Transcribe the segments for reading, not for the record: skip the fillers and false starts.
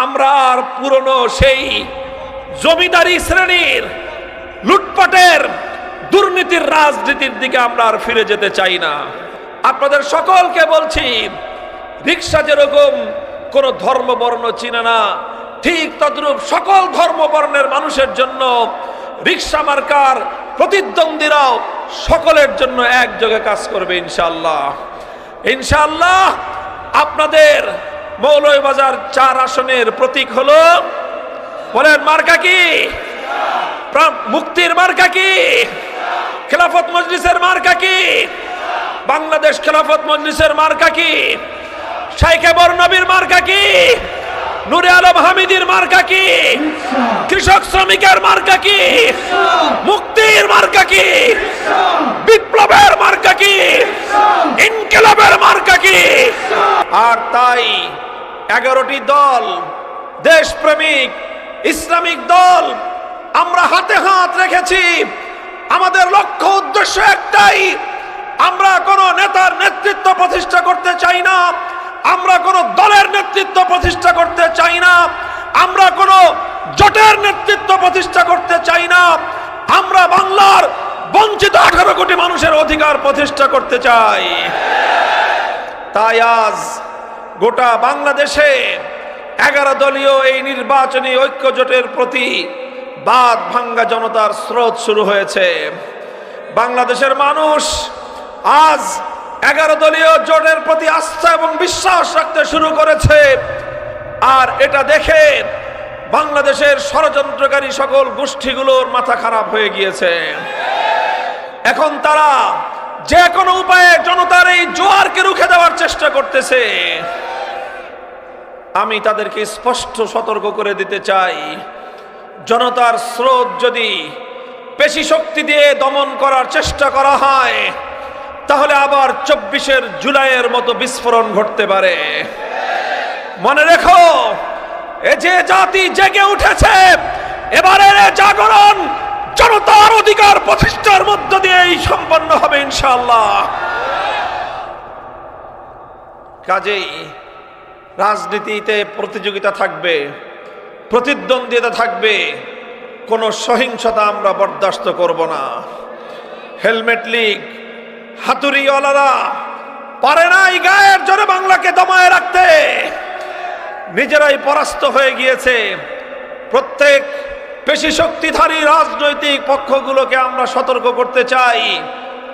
আমরা আর পুরনো সেই জমিদারি শ্রেণীর লুটপাটের দুর্নীতির রাজনীতির দিকে আমরা আর ফিরে যেতে চাই না। আপনাদের সকলকে বলছি, রিকশা যেরকম কোন ধর্ম বর্ণ চিনে না, ঠিক তদ্রূপ সকল ধর্ম বর্ণের মানুষের জন্য রিকশা মার্কার প্রতিদ্বন্দ্বীরাও সকলের জন্য একযোগে কাজ করবে ইনশাআল্লাহ। ইনশাআল্লাহ আপনাদের মৌলভীবাজার 4 আসনের প্রতীক হলো, বলেন মার্কা কি? মুক্তির মার্কা কি? খেলাফত মজলিসের মার্কা কি? বাংলাদেশ খেলাফত মজলিসের মার্কা কি? শাইখে বরনবীর মার্কা কি? নূরে আলম হামিদির মার্কা কি? কৃষক শ্রমিকের মার্কা কি? মুক্তির মার্কা কি? বিপ্লবের মার্কা কি? ইনকিলাবের মার্কা কি? আর তাই 11টি দল, দেশপ্রেমিক ইসলামিক দল, আমরা হাতে হাত রেখেছি। আমাদের লক্ষ্য উদ্দেশ্য একটাই, আমরা কোন নেতার নেতৃত্ব প্রতিষ্ঠা করতে চাই না, আমরা কোন দলের নেতৃত্ব প্রতিষ্ঠা করতে চাই না, আমরা কোন জোটের নেতৃত্ব প্রতিষ্ঠা করতে চাই না। আমরা বাংলার বঞ্চিত 18 কোটি মানুষের অধিকার প্রতিষ্ঠা করতে চাই। তাই আজ গোটা বাংলাদেশে 11 দলীয় এই নির্বাচনী ঐক্য জোটের প্রতি বাদ ভাঙ্গা জনতার স্রোত শুরু হয়েছে। বাংলাদেশের মানুষ আজ 11 দলীয় জোটের প্রতি আস্থা এবং বিশ্বাস রাখতে শুরু করেছে। আর এটা দেখে বাংলাদেশের ষড়যন্ত্রকারী সকল গোষ্ঠীগুলোর মাথা খারাপ হয়ে গিয়েছে। এখন তারা যে কোনো উপায়ে জনতার এই জোয়ারকে রুখে দেওয়ার চেষ্টা করতেছে। আমি তাদেরকে স্পষ্ট সতর্ক করে দিতে চাই, জনতার স্রোত যদি পেশি শক্তি দিয়ে দমন করার চেষ্টা করা হয়, তাহলে আবার 24 জুলাইয়ের মতো বিস্ফোরণ ঘটতে পারে। মনে রেখো, এ যে জাতি জেগে উঠেছে, এবারের জাগরণ জনতার অধিকার প্রতিষ্ঠার মধ্য দিয়েই সম্পন্ন হবে ইনশাআল্লাহ। কাজেই রাজনীতিতে প্রতিযোগিতা থাকবে, প্রতিদ্বন্দ্বিতা থাকবে, কোনো সহিংসতা আমরা বরদাস্ত করব না। হেলমেট লীগ, হাতুড়িওয়ালারা পারে নাই গায়ের জোরে বাংলাকে দমায়ে রাখতে, নিজেরাই পরাস্ত হয়ে গিয়েছে। প্রত্যেক পেশি শক্তিধারী রাজনৈতিক পক্ষগুলোকে আমরা সতর্ক করতে চাই,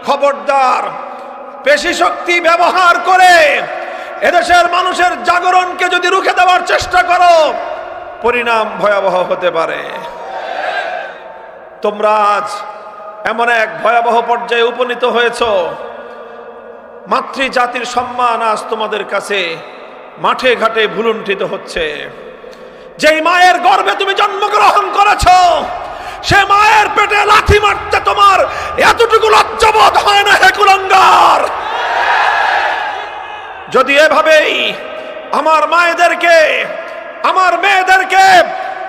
খবরদার পেশি শক্তি ব্যবহার করে এদেশের মানুষের জাগরণকে যদি রুখে দেওয়ার চেষ্টা করো, পরিণাম ভয়াবহ হতে পারে। তোমরা আজ এমন এক ভয়াবহ পর্যায়ে উপনীত হয়েছ, মাতৃজাতির সম্মান আজ তোমাদের কাছে মাঠে ঘাটে ভুলুণ্ঠিত হচ্ছে। যেই মায়ের গর্ভে তুমি জন্মগ্রহণ করেছ, সে মায়ের পেটে লাথি মারতে তোমার এতটুকু লজ্জাবোধ হয় না? হে কুলাঙ্গার! যদি এভাবেই আমার মায়েদেরকে, আমার মেয়েদেরকে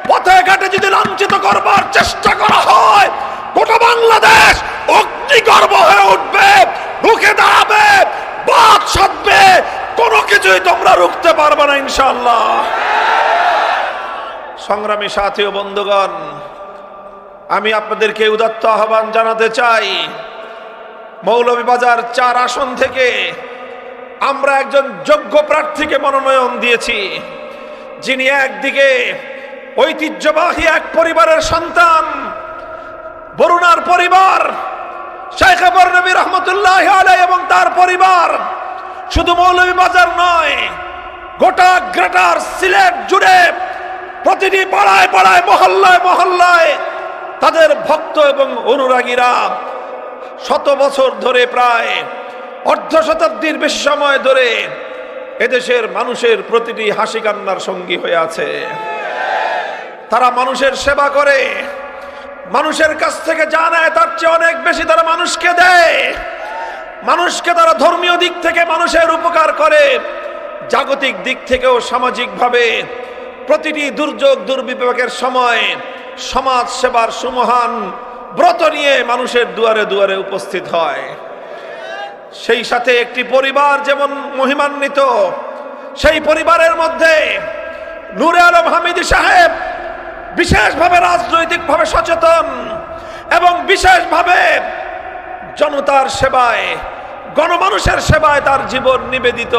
পথে ঘাটে যদি লাঞ্ছিত করবার চেষ্টা করা হয়, গোটা বাংলাদেশ অগ্নিগর্ভ হয়ে উঠবে, রুখে দাঁড়াবে, বাদ সাধবে, কোনো কিছুই তোমরা রুখতে পারবে না ইনশাআল্লাহ। সংগ্রামী সাথী ও বন্ধুগণ, আমি আপনাদেরকে উদাত্ত আহ্বান জানাতে চাই, মৌলভীবাজার 4 আসন থেকে আমরা একজন যোগ্য প্রার্থীকে মনোনয়ন দিয়েছি, যিনি একদিকে ঐতিহ্যবাহী এক পরিবারের সন্তান, বরুণার পরিবার, শাইখে বরনবী রহমতুল্লাহি আলাইহি এবং তার পরিবার শুধু মৌলভীবাজার নয়, গোটা গ্রেটার সিলেট জুড়ে প্রতিটি পাড়ায় পাড়ায়, মহল্লায় মহল্লায় তাদের ভক্ত এবং অনুরাগীরা শত বছর ধরে, প্রায় অর্ধ শতাব্দীর বেশি সময় ধরে এদেশের মানুষের প্রতিটি হাসি কান্নার সঙ্গী হয়ে আছে। তারা মানুষের সেবা করে, মানুষের কাছ থেকে যা নেয় তার চেয়ে অনেক বেশি তারা মানুষকে দেয়। মানুষকে তারা ধর্মীয় দিক থেকে মানুষের উপকার করে, জাগতিক দিক থেকেও সামাজিকভাবে প্রতিটি দুর্যোগ দুর্বিপাকের সময় সমাজ সেবার সুমহান ব্রত নিয়ে মানুষের দুয়ারে দুয়ারে উপস্থিত হয়। সেই সাথে একটি পরিবার যেমন মহিমান্বিত, সেই পরিবারের মধ্যে নূরে আলম হামিদী সাহেব বিশেষভাবে রাজনৈতিকভাবে সচেতন এবং বিশেষভাবে জনতার সেবায়, গণমানুষের সেবায় তার জীবন নিবেদিত।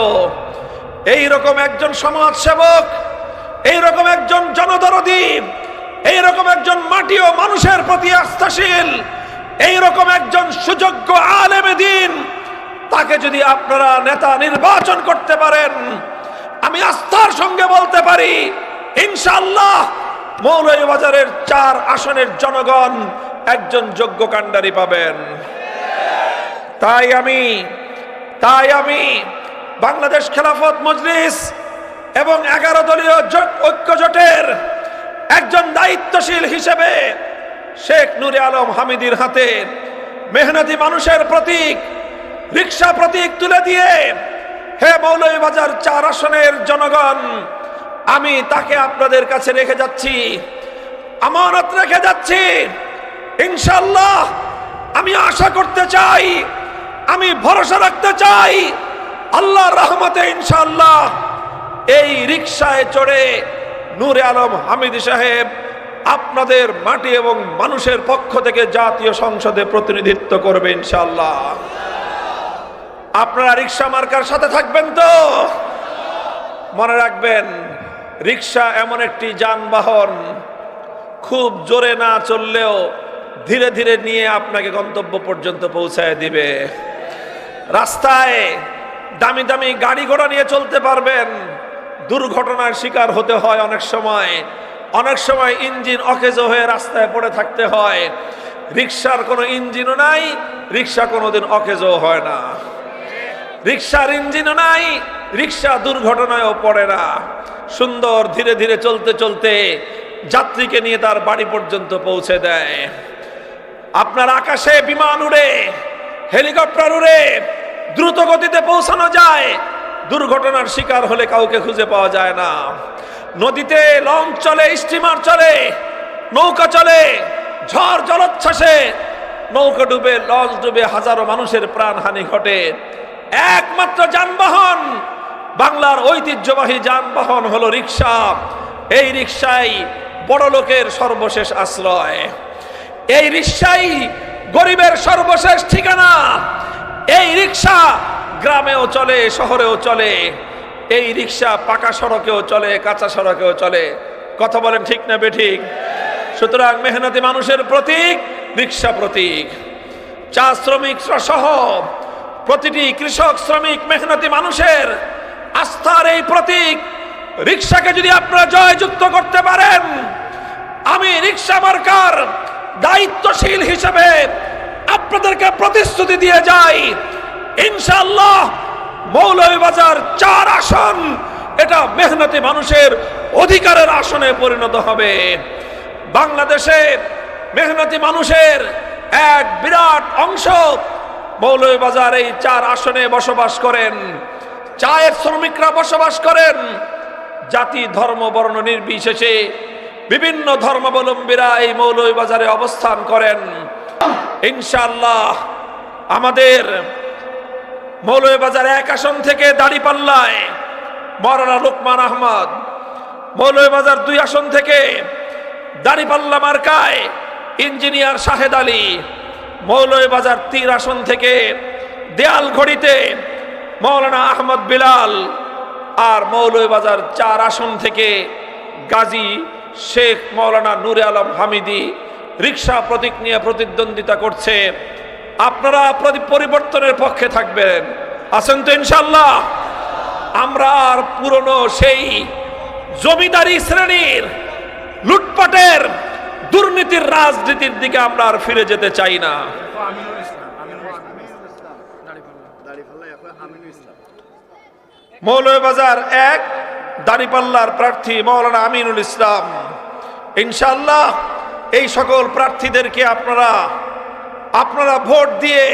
এই রকম একজন সমাজ সেবক, এই রকম একজন জনদরদী, এই রকম একজন মাটি ও মানুষের প্রতি আস্থাশীল, এই রকম একজন সুযোগ্য আলেম দ্বীন, তাকে যদি আপনারা নেতা নির্বাচন করতে পারেন, আমি আস্থার সঙ্গে বলতে পারি ইনশাআল্লাহ মৌলভীবাজারের 4 আসনের জনগণ একজন যোগ্য কাণ্ডারি পাবেন। তাই আমি বাংলাদেশ খেলাফত মজলিস এবং 11 দলীয় ঐক্য জোটের একজন দায়িত্বশীল হিসেবে শেখ নুরে আলম হামিদীর হাতে মেহনতি মানুষের প্রতীক, রিকশা প্রতীক তুলে দিয়ে, হে মৌলভীবাজার 4 আসনের জনগণ, আমি তাকে আপনাদের কাছে রেখে যাচ্ছি, আমানত রেখে যাচ্ছি। ইনশাআল্লাহ আমি আশা করতে চাই, আমি ভরসা রাখতে চাই, আল্লাহর রহমতে ইনশাআল্লাহ এই রিকশায় চড়ে নূরে আলম হামিদী সাহেব আপনাদের মাটি এবং মানুষের পক্ষ থেকে জাতীয় সংসদে প্রতিনিধিত্ব করবে ইনশাআল্লাহ। আপনারা রিকশা মার্কার সাথে থাকবেন তো? মনে রাখবেন, রিকশা এমন একটি যানবাহন, খুব জোরে না চললেও ধীরে ধীরে নিয়ে আপনাকে গন্তব্য পর্যন্ত পৌঁছায় দিবে। রাস্তায় দামি দামি গাড়ি ঘোড়া নিয়ে চলতে পারবেন, দুর্ঘটনার শিকার হতে হয় অনেক সময় ইঞ্জিন অকেজো হয়ে রাস্তায় পড়ে থাকতে হয়। রিকশার কোনো ইঞ্জিনও নাই, রিকশা কোনোদিন অকেজো হয় না। রিকশার ইঞ্জিনও নাই, রিকশা দুর্ঘটনায়ও পড়ে না। সুন্দর ধীরে ধীরে চলতে চলতে যাত্রীকে নিয়ে তার বাড়ি পর্যন্ত পৌঁছে দেয়। আপনার আকাশে বিমান উড়ে, হেলিকপ্টার উড়ে দ্রুত গতিতে পৌঁছানো যায়, দুর্ঘটনার শিকার হলে কাউকে খুঁজে পাওয়া যায় না। নদীতে লঞ্চ চলে, স্টিমার চলে, নৌকা চলে, ঝড় জলোচ্ছ্বাসে নৌকা ডুবে, লঞ্চ ডুবে হাজারো মানুষের প্রাণহানি ঘটে। একমাত্র যানবাহন, বাংলার ঐতিহ্যবাহী যানবাহন হলো রিকশা। এই রিকশাই বড় লোকের সর্বশেষ আশ্রয়, এই রিকশাই গরিবের সর্বশেষ ঠিকানা। এই রিকশা গ্রামেও চলে, শহরেও চলে। এই রিকশা পাকা সড়কেও চলে, কাঁচা সড়কেও চলে। কথা বলেন ঠিক না বেঠিক? সুতরাং মেহনতি মানুষের প্রতীক রিকশা প্রতীক। চা শ্রমিক সহ প্রতিটি কৃষক, শ্রমিক, মেহনতি মানুষের আস্থার এই প্রতীক রিকশাকে যদি আপনারা জয়যুক্ত করতে পারেন, আমি রিকশা মার্কার দায়িত্বশীল হিসেবে আপনাদেরকে প্রতিশ্রুতি দিয়ে যাই, ইনশাআল্লাহ মৌলভীবাজার 4 আসন এটা মেহনতি মানুষের অধিকারের আসনে পরিণত হবে। বাংলাদেশে মেহনতি মানুষের এক বিরাট অংশ মৌলভীবাজার এই 4 আসনে বসবাস করেন। চায়ের শ্রমিকরা বসবাস করেন। জাতি, ধর্ম, বর্ণ নির্বিশেষে বিভিন্ন ধর্মাবলম্বীরা এই মৌলভীবাজারে অবস্থান করেন। ইনশাআল্লাহ আমাদের মৌলভীবাজার 1 আসন থেকে দাঁড়িপাল্লায় মাওলানা লোকমান আহমদ, মৌলভীবাজার 2 আসন থেকে দাঁড়িপাল্লা মার্কায় ইঞ্জিনিয়ার শাহেদ আলী, মৌলভীবাজার 3 আসন থেকে দেয়াল ঘড়িতে মাওলানা আহমদ বিলাল, আর মৌলভীবাজার 4 আসন থেকে গাজী শেখ মাওলানা নূরে আলম হামিদী রিকশা প্রতীক নিয়ে প্রতিদ্বন্দ্বিতা করছে। আপনারা পরিবর্তনের পক্ষে থাকবেন, আছেন তো ইনশাআল্লাহ? আমরা আর পুরনো সেই জমিদারি শ্রেণীর লুটপাটের, দুর্নীতির রাজনীতির দিকে আমরা আর ফিরে যেতে চাই না। মৌলভীবাজার 1 দাঁড়িপাল্লার প্রার্থী মাওলানা আমিনুল ইসলাম। ইনশাআল্লাহ এই সকল প্রার্থীদেরকে আপনারা ভোট দিয়ে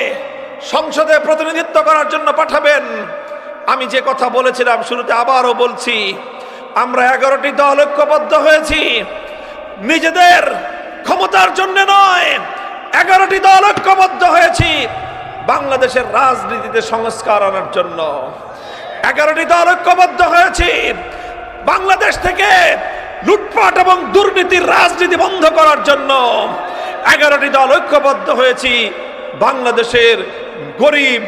সংসদে প্রতিনিধিত্ব করার জন্য পাঠাবেন। আমি যে কথা বলেছিলাম শুরুতে আবারও বলছি, আমরা 11টি দল ঐক্যবদ্ধ হয়েছি, নিজেদের ক্ষমতার জন্য নয়। 11টি দল ঐক্যবদ্ধ হয়েছি বাংলাদেশের রাজনীতিতে সংস্কার আনার জন্য। 11টি দল ঐক্যবদ্ধ হয়েছি বাংলাদেশ থেকে লুটপাট এবং দুর্নীতির রাজনীতি বন্ধ করার জন্য 11টি দল ঐক্যবদ্ধ হয়েছি বাংলাদেশের গরিব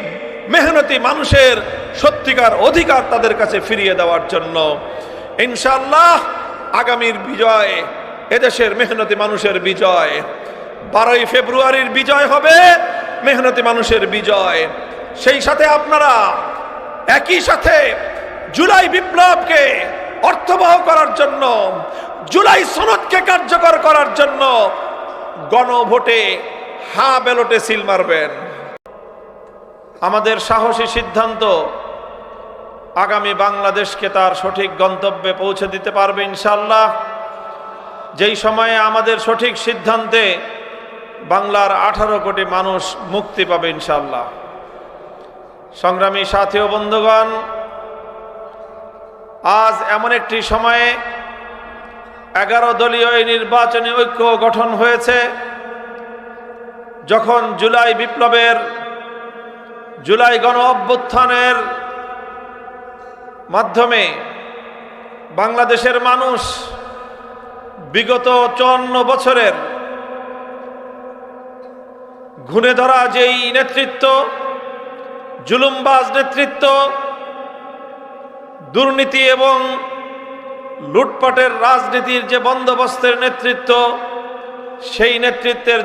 মেহনতি মানুষের সত্যিকার অধিকার তাদের কাছে ফিরিয়ে দেওয়ার জন্য। ইনশাআল্লাহ আগামীর বিজয় এদেশের মেহনতি মানুষের বিজয়। 12ই ফেব্রুয়ারির বিজয় হবে মেহনতি মানুষের বিজয়। সেই সাথে আপনারা একই সাথে জুলাই বিপ্লবকে অর্থবহ করার জন্য, জুলাই সনদকে কার্যকর করার জন্য গণভোটে হ্যাঁ ব্যালটে সিল মারবেন। আমাদের সাহসী সিদ্ধান্ত আগামী বাংলাদেশকে তার সঠিক গন্তব্যে পৌঁছে দিতে পারবে ইনশাআল্লাহ। যেই সময়ে আমাদের সঠিক সিদ্ধান্তে বাংলার 18 কোটি মানুষ মুক্তি পাবে ইনশাআল্লাহ। সংগ্রামী সাথী ও বন্ধুগণ, আজ এমন একটি সময়ে 11 দলীয় নির্বাচনী ঐক্য গঠন হয়েছে, যখন জুলাই বিপ্লবের, জুলাই গণ অভ্যুত্থানের মাধ্যমে বাংলাদেশের মানুষ বিগত 54 বছরের ঘুণে ধরা যেই নেতৃত্ব, জুলুমবাজ নেতৃত্ব, দুর্নীতি এবং লুটপাটের রাজনীতির যে বন্দোবস্তের নেতৃত্ব, সেই নেতৃত্বের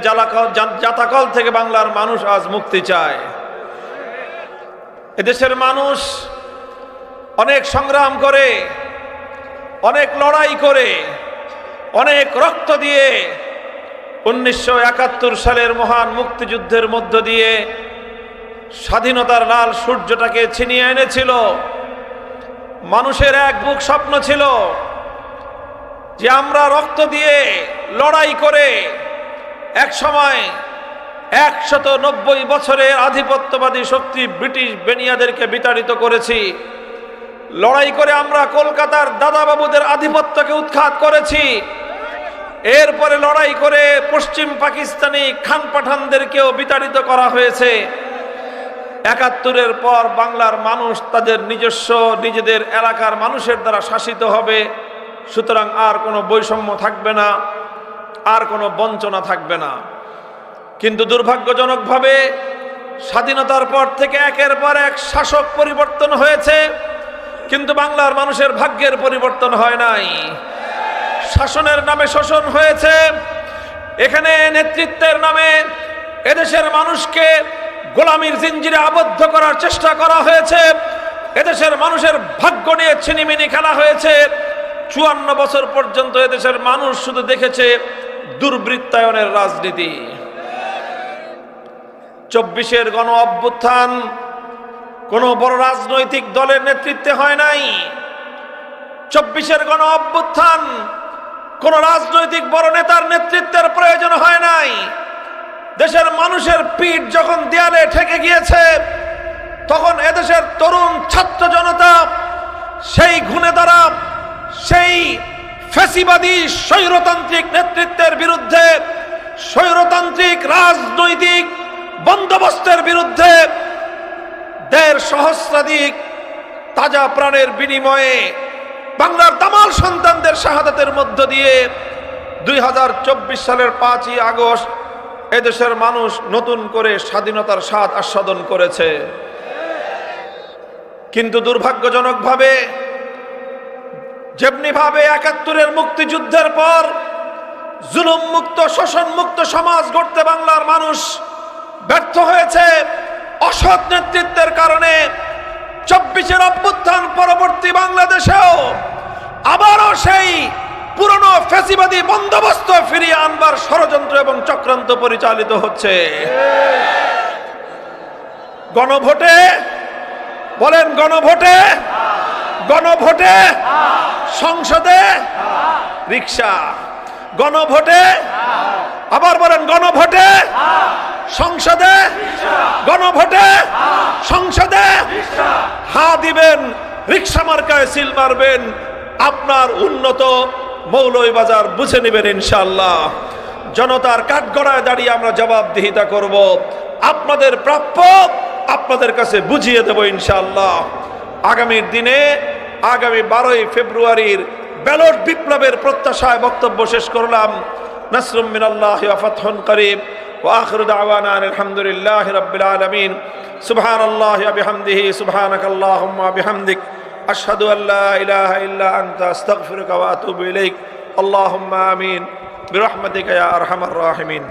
জাতাকল থেকে বাংলার মানুষ আজ মুক্তি চায়। এদেশের মানুষ অনেক সংগ্রাম করে, অনেক লড়াই করে, অনেক রক্ত দিয়ে 1971 সালের মহান মুক্তিযুদ্ধের মধ্য দিয়ে স্বাধীনতার লাল সূর্যটাকে ছিনিয়ে এনেছিল। মানুষের এক বুক স্বপ্ন ছিল যে আমরা রক্ত দিয়ে লড়াই করে এক সময় 190 বছরের আধিপত্যবাদী শক্তি ব্রিটিশ বেনিয়াদেরকে বিতাড়িত করেছি। লড়াই করে আমরা কলকাতার দাদাবাবুদের আধিপত্যকে উৎখাত করেছি। এরপরে লড়াই করে পশ্চিম পাকিস্তানি খান পাঠানদেরকেও বিতাড়িত করা হয়েছে। 71-এর পর বাংলার মানুষ তাদের নিজস্ব নিজেদের এলাকার মানুষের দ্বারা শাসিত হবে। সুতরাং আর কোনো বৈষম্য থাকবে না, আর কোনো বঞ্চনা থাকবে না। কিন্তু দুর্ভাগ্যজনকভাবে স্বাধীনতার পর থেকে একের পর এক শাসক পরিবর্তন হয়েছে, কিন্তু বাংলার মানুষের ভাগ্যের পরিবর্তন হয় নাই। শাসনের নামে শোষণ হয়েছে, এখানে নেতৃত্বের নামে এদেশের মানুষকে গোলামির জিঞ্জিরে আবদ্ধ করার চেষ্টা করা হয়েছে। এদেশের মানুষের ভাগ্য নিয়ে ছিনিমিনি খেলা হয়েছে। 54 বছর পর্যন্ত এদেশের মানুষ শুধু দেখেছে দুর্বৃত্তায়নের রাজনীতি। 24-এর গণ অভ্যুত্থান কোনো বড় রাজনৈতিক দলের নেতৃত্বে হয় নাই। 24-এর গণ অভ্যুত্থান কোন রাজনৈতিক বড় নেতার নেতৃত্বের প্রয়োজন হয় নাই। দেশের মানুষের পিঠ যখন দেয়ালে ঠেকে গিয়েছে, তখন এদেশের তরুণ ছাত্র জনতা সেই ঘুণে ধরা, সেই ফ্যাসিবাদী স্বৈরতান্ত্রিক নেতৃত্বের বিরুদ্ধে, স্বৈরতান্ত্রিক রাজনৈতিক বন্দোবস্তের বিরুদ্ধে 1.5 সহস্রাধিক তাজা প্রাণের বিনিময়ে বাংলার দামাল সন্তানদের শাহাদাতের মধ্য দিয়ে 2024 সালের 5ই আগস্ট এদেশের মানুষ নতুন করে স্বাধীনতার স্বাদ আস্বাদন করেছে। কিন্তু দুর্ভাগ্যজনকভাবে যেমনিভাবে 71-এর মুক্তিযুদ্ধের পর জুলুম মুক্ত, শোষণ মুক্ত সমাজ গড়তে বাংলার মানুষ ব্যর্থ হয়েছে অসৎ নেতৃত্বের কারণে, 24-এর অভ্যুত্থান পরবর্তী বাংলাদেশেও আবারও সেই পুরনো ফ্যাসিবাদী বন্দোবস্ত ফিরিয়ে আনবার ষড়যন্ত্র এবং চক্রান্ত পরিচালিত হচ্ছে। গণভোটে বলেন, গণভোটে, গণভোটে সংসদে রিকশা, গণভোটে আবার বলেন, গণভোটে সংসদে, গণভোটে সংসদে হ্যাঁ দিবেন, রিকশা মার্কায় সিল মারবেন, আপনার উন্নত মৌলভীবাজার বুঝে নেবেন ইনশাআল্লাহ। জনতার কাঠগড়ায় দাঁড়িয়ে আমরা জবাবদিহিতা করব, আপনাদের প্রাপ্য আপনাদের কাছে বুঝিয়ে দেব ইনশাআল্লাহ। আগামীর দিনে, আগামী 12ই ফেব্রুয়ারির ব্যালট বিপ্লবের প্রত্যাশায় বক্তব্য শেষ করলাম। নাসরুম মিনাল্লাহি ওয়া ফাতহুন করিব ওয়া আখিরু দাওয়ানা আলহামদুলিল্লাহি রাব্বিল আলামিন। সুবহানাল্লাহি ওয়া বিহামদিহি সুবহানাকাল্লাহুম্মা ওয়া বিহামদিক আশহাদু আল্লা ইলাহা ইল্লা আনতা আস্তাগফিরুকা ওয়া আতুবু ইলাইক। আল্লাহুম্মা আমিন বিরহমাতিকা ইয়া আরহামার রাহিমিন।